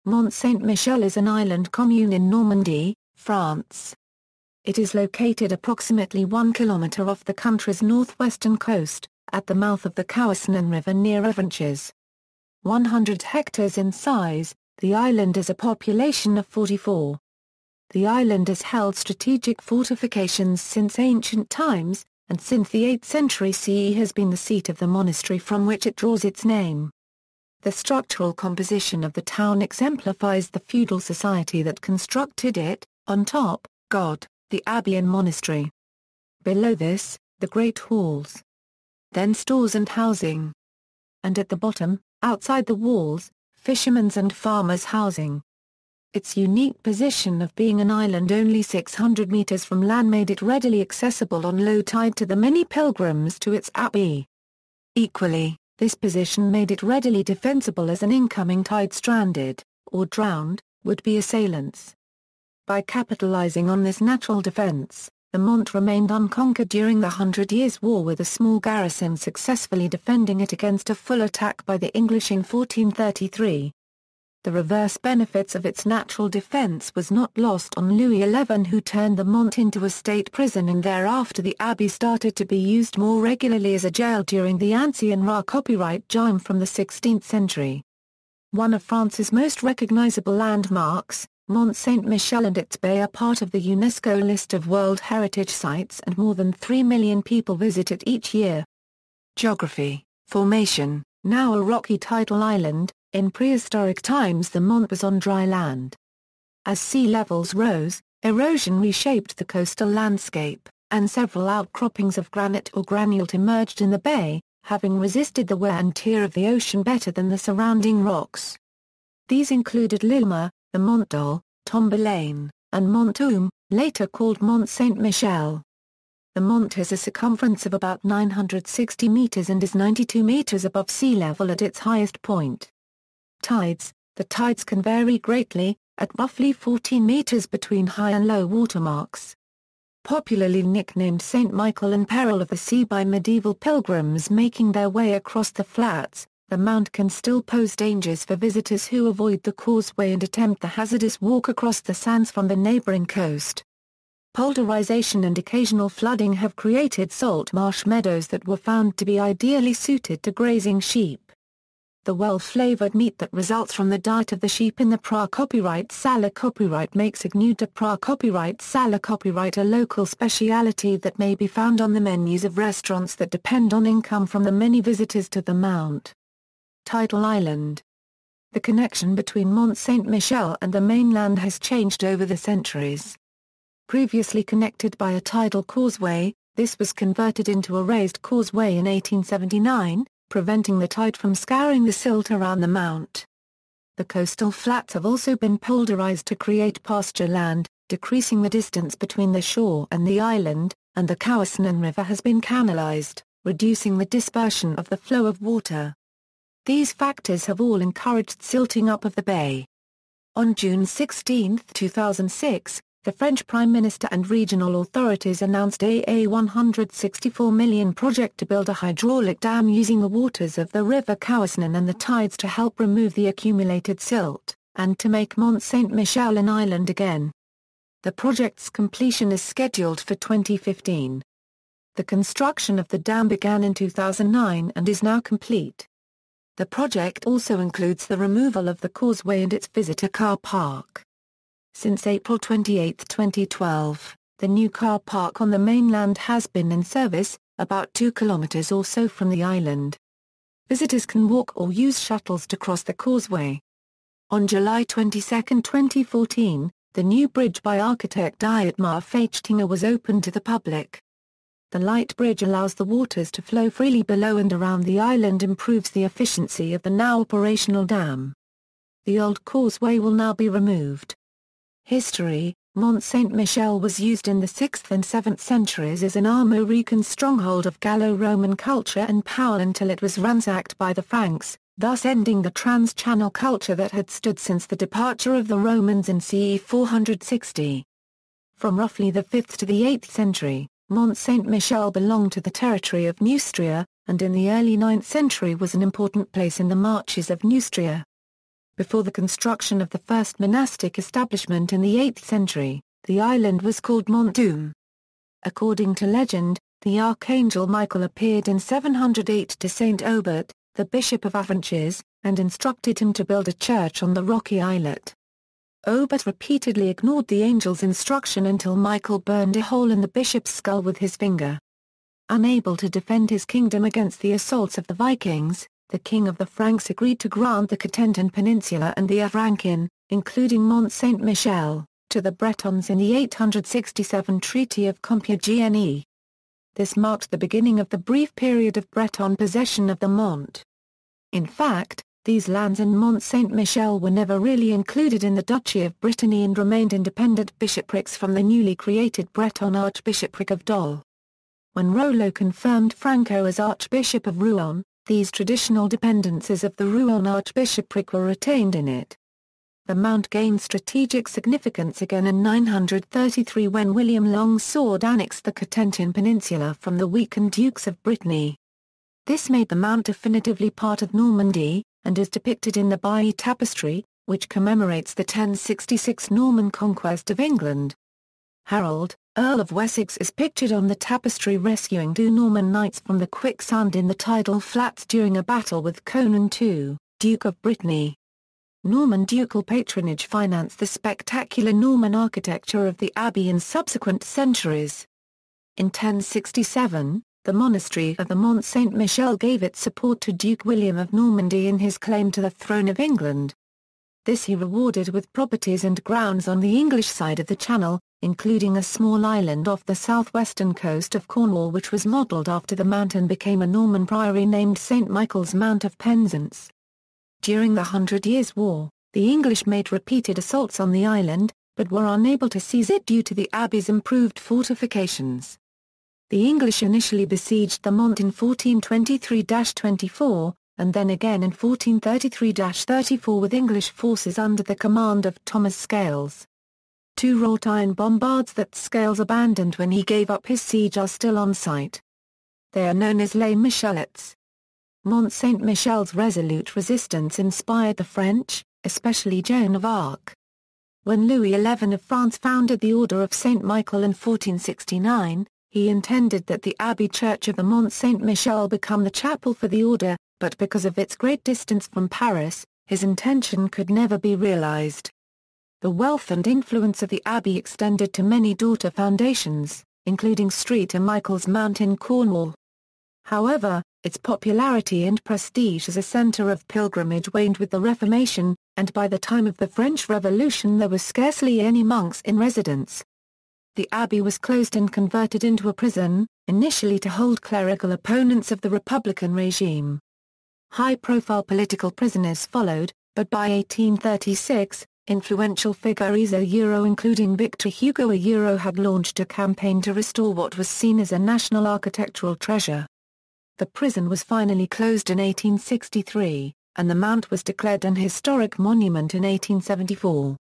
Mont Saint-Michel is an island commune in Normandy, France. It is located approximately 1 kilometre off the country's northwestern coast, at the mouth of the Couesnon River near Avranches. 100 hectares in size, the island has a population of 44. The island has held strategic fortifications since ancient times, and since the 8th century CE has been the seat of the monastery from which it draws its name. The structural composition of the town exemplifies the feudal society that constructed it: on top, God, the abbey and monastery. Below this, the great halls. Then stores and housing. And at the bottom, outside the walls, fishermen's and farmers' housing. Its unique position of being an island only 600 meters from land made it readily accessible on low tide to the many pilgrims to its abbey. Equally, this position made it readily defensible as an incoming tide stranded, or drowned, would-be assailants. By capitalizing on this natural defense, the Mont remained unconquered during the 100 Years' War, with a small garrison successfully defending it against a full attack by the English in 1433. The reverse benefits of its natural defense was not lost on Louis XI, who turned the Mont into a state prison, and thereafter the abbey started to be used more regularly as a jail during the Ancien Roi copyright regime from the 16th century. One of France's most recognizable landmarks, Mont Saint-Michel and its bay are part of the UNESCO list of World Heritage Sites, and more than 3 million people visit it each year. Geography. Formation. Now a rocky tidal island, in prehistoric times the Mont was on dry land. As sea levels rose, erosion reshaped the coastal landscape, and several outcroppings of granite or granulate emerged in the bay, having resisted the wear and tear of the ocean better than the surrounding rocks. These included Lilma, the Mont d'Or, Tombelaine, and Mont later called Mont Saint-Michel. The Mont has a circumference of about 960 meters and is 92 meters above sea level at its highest point. Tides. The tides can vary greatly, at roughly 14 meters between high and low water marks. Popularly nicknamed St. Michael and Peril of the Sea by medieval pilgrims making their way across the flats, the Mount can still pose dangers for visitors who avoid the causeway and attempt the hazardous walk across the sands from the neighboring coast. Poulderization and occasional flooding have created salt marsh meadows that were found to be ideally suited to grazing sheep. The well-flavored meat that results from the diet of the sheep in the Pras copyright Sala copyright makes Agneau de Pras copyright Sala copyright a local speciality that may be found on the menus of restaurants that depend on income from the many visitors to the Mount. Tidal Island. The connection between Mont Saint-Michel and the mainland has changed over the centuries. Previously connected by a tidal causeway, this was converted into a raised causeway in 1879, preventing the tide from scouring the silt around the Mount. The coastal flats have also been poulderized to create pasture land, decreasing the distance between the shore and the island, and the Couesnon River has been canalized, reducing the dispersion of the flow of water. These factors have all encouraged silting up of the bay. On June 16, 2006, the French Prime Minister and regional authorities announced a €164 million project to build a hydraulic dam using the waters of the River Couesnon and the tides to help remove the accumulated silt, and to make Mont Saint-Michel an island again. The project's completion is scheduled for 2015. The construction of the dam began in 2009 and is now complete. The project also includes the removal of the causeway and its visitor car park. Since April 28, 2012, the new car park on the mainland has been in service, about 2 kilometers or so from the island. Visitors can walk or use shuttles to cross the causeway. On July 22, 2014, the new bridge by architect Dietmar Fechtinger was opened to the public. The light bridge allows the waters to flow freely below and around the island, improves the efficiency of the now operational dam. The old causeway will now be removed. History. Mont Saint-Michel was used in the 6th and 7th centuries as an Armorican stronghold of Gallo-Roman culture and power until it was ransacked by the Franks, thus ending the trans-channel culture that had stood since the departure of the Romans in CE 460. From roughly the 5th to the 8th century, Mont Saint-Michel belonged to the territory of Neustria, and in the early 9th century was an important place in the marches of Neustria. Before the construction of the first monastic establishment in the 8th century, the island was called Mont. According to legend, the archangel Michael appeared in 708 to Saint Aubert, the bishop of Avranches, and instructed him to build a church on the rocky islet. Aubert repeatedly ignored the angel's instruction until Michael burned a hole in the bishop's skull with his finger. Unable to defend his kingdom against the assaults of the Vikings, the king of the Franks agreed to grant the Cotentin Peninsula and the Avranches, including Mont Saint-Michel, to the Bretons in the 867 Treaty of Compiègne. This marked the beginning of the brief period of Breton possession of the Mont. In fact, these lands in Mont Saint-Michel were never really included in the Duchy of Brittany and remained independent bishoprics from the newly created Breton Archbishopric of Dol. When Rollo confirmed Franco as Archbishop of Rouen, these traditional dependencies of the Rouen Archbishopric were retained in it. The mount gained strategic significance again in 933 when William Longsword annexed the Cotentin Peninsula from the weakened Dukes of Brittany. This made the mount definitively part of Normandy, and is depicted in the Bailly Tapestry, which commemorates the 1066 Norman conquest of England. Harold, Earl of Wessex is pictured on the tapestry rescuing 2 Norman knights from the quicksand in the tidal flats during a battle with Conan II, Duke of Brittany. Norman ducal patronage financed the spectacular Norman architecture of the abbey in subsequent centuries. In 1067, the monastery of the Mont Saint-Michel gave its support to Duke William of Normandy in his claim to the throne of England. This he rewarded with properties and grounds on the English side of the Channel, including a small island off the southwestern coast of Cornwall which was modelled after the mount and became a Norman priory named St. Michael's Mount of Penzance. During the 100 Years' War, the English made repeated assaults on the island, but were unable to seize it due to the abbey's improved fortifications. The English initially besieged the Mont in 1423-24, and then again in 1433-34 with English forces under the command of Thomas Scales. 2 wrought iron bombards that Scales abandoned when he gave up his siege are still on site. They are known as les Michelettes. Mont Saint-Michel's resolute resistance inspired the French, especially Joan of Arc. When Louis XI of France founded the Order of St. Michael in 1469, he intended that the Abbey Church of the Mont Saint-Michel become the chapel for the order, but because of its great distance from Paris, his intention could never be realized. The wealth and influence of the abbey extended to many daughter foundations, including St. Michael's Mount in Cornwall. However, its popularity and prestige as a centre of pilgrimage waned with the Reformation, and by the time of the French Revolution there were scarcely any monks in residence. The abbey was closed and converted into a prison, initially to hold clerical opponents of the Republican regime. High-profile political prisoners followed, but by 1836, influential figures including Victor Hugo had launched a campaign to restore what was seen as a national architectural treasure. The prison was finally closed in 1863, and the mount was declared an historic monument in 1874.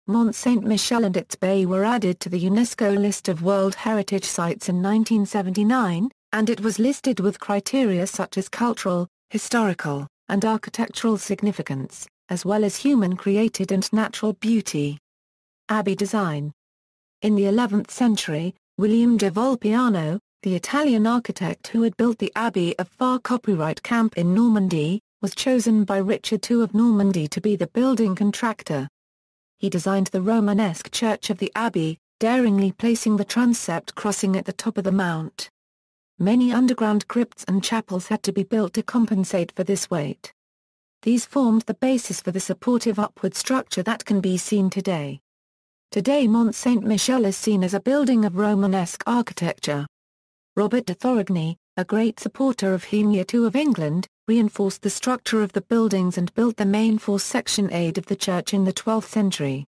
Mont Saint-Michel and its bay were added to the UNESCO list of World Heritage Sites in 1979, and it was listed with criteria such as cultural, historical, and architectural significance, as well as human-created and natural beauty. Abbey design. In the 11th century, William de Volpiano, the Italian architect who had built the Abbey of Far Copyright Camp in Normandy, was chosen by Richard II of Normandy to be the building contractor. He designed the Romanesque church of the Abbey, daringly placing the transept crossing at the top of the mount. Many underground crypts and chapels had to be built to compensate for this weight. These formed the basis for the supportive upward structure that can be seen today. Today Mont Saint-Michel is seen as a building of Romanesque architecture. Robert de Thorigny, a great supporter of Henry II of England, reinforced the structure of the buildings and built the main four-section aid of the church in the 12th century.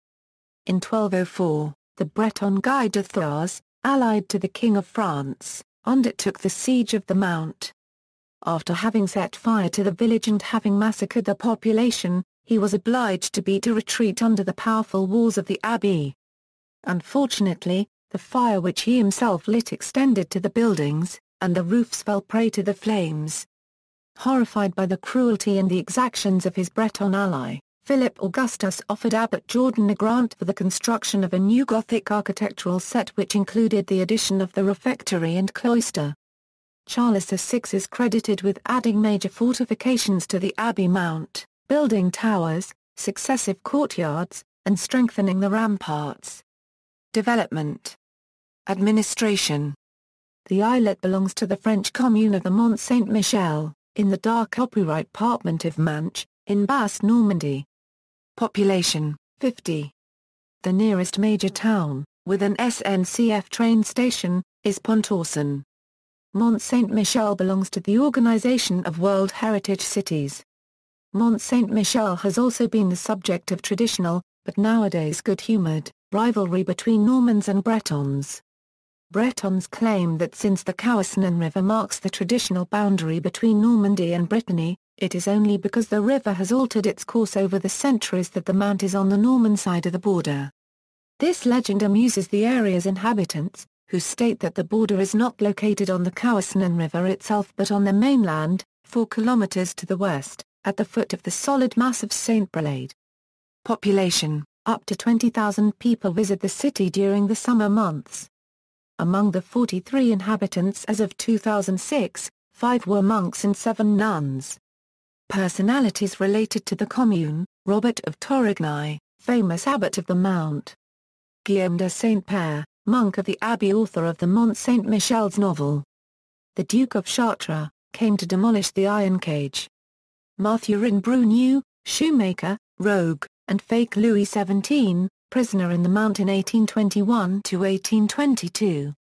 In 1204, the Breton Guy de Thouars, allied to the King of France, undertook the siege of the mount. After having set fire to the village and having massacred the population, he was obliged to beat a retreat under the powerful walls of the abbey. Unfortunately, the fire which he himself lit extended to the buildings, and the roofs fell prey to the flames. Horrified by the cruelty and the exactions of his Breton ally, Philip Augustus offered Abbot Jordan a grant for the construction of a new Gothic architectural set which included the addition of the refectory and cloister. Charles VI is credited with adding major fortifications to the abbey mount, building towers, successive courtyards, and strengthening the ramparts. Development. Administration. The islet belongs to the French commune of the Mont Saint-Michel, in the dark opulent department of Manche, in Basse Normandy. Population, 50. The nearest major town, with an SNCF train station, is Pontorson. Mont Saint-Michel belongs to the Organization of World Heritage Cities. Mont Saint-Michel has also been the subject of traditional, but nowadays good-humored, rivalry between Normans and Bretons. Bretons claim that since the Couesnon River marks the traditional boundary between Normandy and Brittany, it is only because the river has altered its course over the centuries that the mount is on the Norman side of the border. This legend amuses the area's inhabitants, who state that the border is not located on the Couesnon River itself but on the mainland, 4 kilometers to the west, at the foot of the solid mass of St. Brelade. Population, up to 20,000 people visit the city during the summer months. Among the 43 inhabitants as of 2006, 5 were monks and 7 nuns. Personalities related to the commune: Robert of Torigny, famous abbot of the Mount; Guillaume de Saint-Père, monk of the abbey, author of the Mont Saint-Michel's novel. The Duke of Chartres, came to demolish the iron cage. Mathurin Brunieu, shoemaker, rogue, and fake Louis XVII, prisoner in the Mount in 1821 to 1822.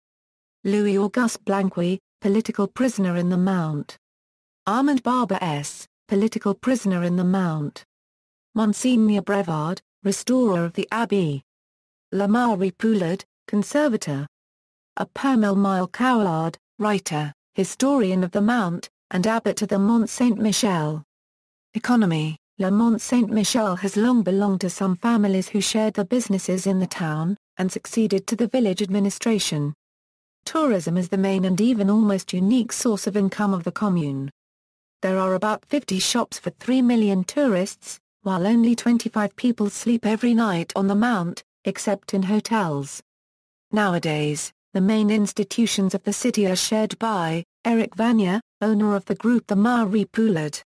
Louis Auguste Blanqui, political prisoner in the Mount. Armand Barber S., political prisoner in the Mount. Monseigneur Brevard, restorer of the abbey. Marie Poulard, conservator. A Permel Coward, writer, historian of the Mount, and abbot of the Mont Saint-Michel. Economy. Le Mont Saint-Michel has long belonged to some families who shared the businesses in the town, and succeeded to the village administration. Tourism is the main and even almost unique source of income of the commune. There are about 50 shops for 3 million tourists, while only 25 people sleep every night on the Mount, except in hotels. Nowadays, the main institutions of the city are shared by Eric Vanier, owner of the group the Marie Poulard.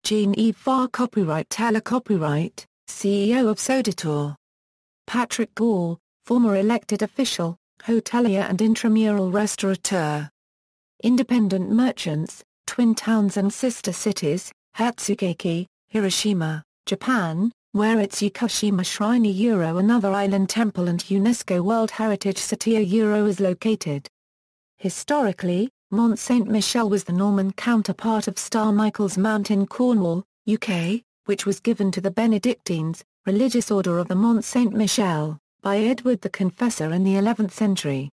Jean-Yves Farr, copyright Teller, copyright, CEO of Sodatour. Patrick Gore, former elected official, hotelier and intramural restaurateur. Independent merchants, twin towns and sister cities: Hatsukeki, Hiroshima, Japan, where its Yukushima Shrine another island temple and UNESCO World Heritage Site is located. Historically, Mont Saint-Michel was the Norman counterpart of Star Michael's Mount in Cornwall, UK, which was given to the Benedictines, religious order of the Mont Saint-Michel, by Edward the Confessor in the 11th century.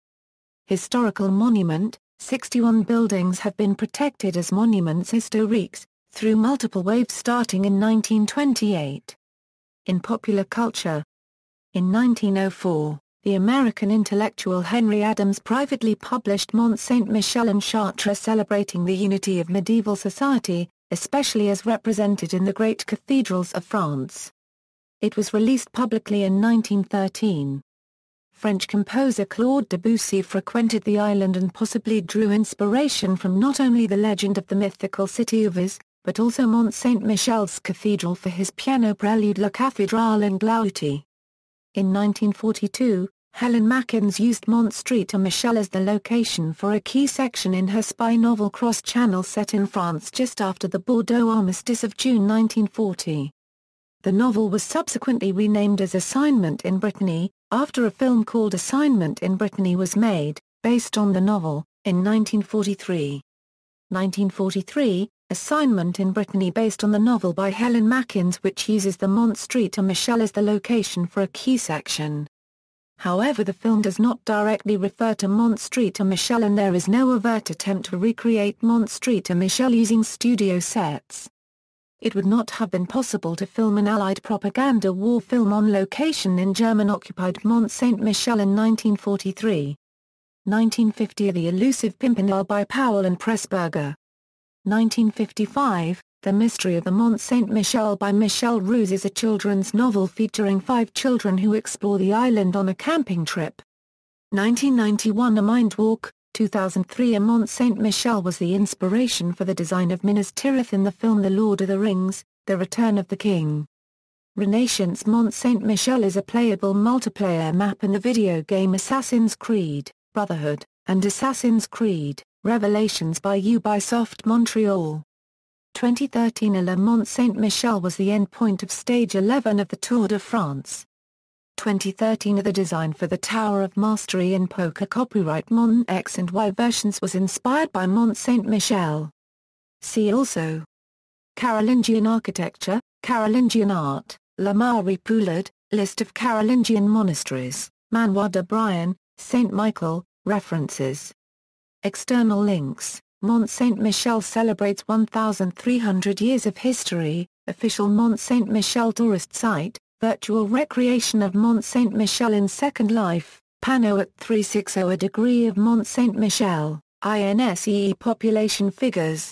Historical monument: 61 buildings have been protected as monuments historiques, through multiple waves starting in 1928. In popular culture. In 1904, the American intellectual Henry Adams privately published Mont Saint-Michel and Chartres, celebrating the unity of medieval society, especially as represented in the great cathedrals of France. It was released publicly in 1913. French composer Claude Debussy frequented the island and possibly drew inspiration from not only the legend of the mythical city of Is, but also Mont Saint-Michel's cathedral for his piano prelude La Cathédrale Engloutie. In 1942, Helen Mackins used Mont Saint-Michel as the location for a key section in her spy novel Cross-Channel, set in France just after the Bordeaux Armistice of June 1940. The novel was subsequently renamed as Assignment in Brittany, after a film called Assignment in Brittany was made, based on the novel, in 1943. 1943, Assignment in Brittany based on the novel by Helen Mackins, which uses the Mont Saint-Michel as the location for a key section. However, the film does not directly refer to Mont Saint-Michel and there is no overt attempt to recreate Mont Saint-Michel using studio sets. It would not have been possible to film an Allied propaganda war film on location in German-occupied Mont Saint-Michel in 1943. 1950, The Elusive Pimpernel by Powell and Pressburger. 1955, The Mystery of the Mont Saint-Michel by Michel Roux is a children's novel featuring 5 children who explore the island on a camping trip. 1991 A Mind Walk, 2003 A Mont Saint-Michel was the inspiration for the design of Minas Tirith in the film The Lord of the Rings, The Return of the King. Renaissance Mont Saint-Michel is a playable multiplayer map in the video game Assassin's Creed, Brotherhood, and Assassin's Creed, Revelations by Ubisoft Montreal. 2013 Le Mont Saint-Michel was the endpoint of Stage 11 of the Tour de France. 2013 The design for the Tower of Mastery in poker copyright Mont X and Y versions was inspired by Mont Saint-Michel. See also Carolingian architecture, Carolingian art, La Marie Poulard, list of Carolingian monasteries, Manoir de Brian, Saint Michael, references. External links. Mont Saint-Michel celebrates 1,300 years of history, official Mont Saint-Michel tourist site, virtual recreation of Mont Saint-Michel in Second Life, Pano at 360 A degree of Mont Saint-Michel, INSEE population figures.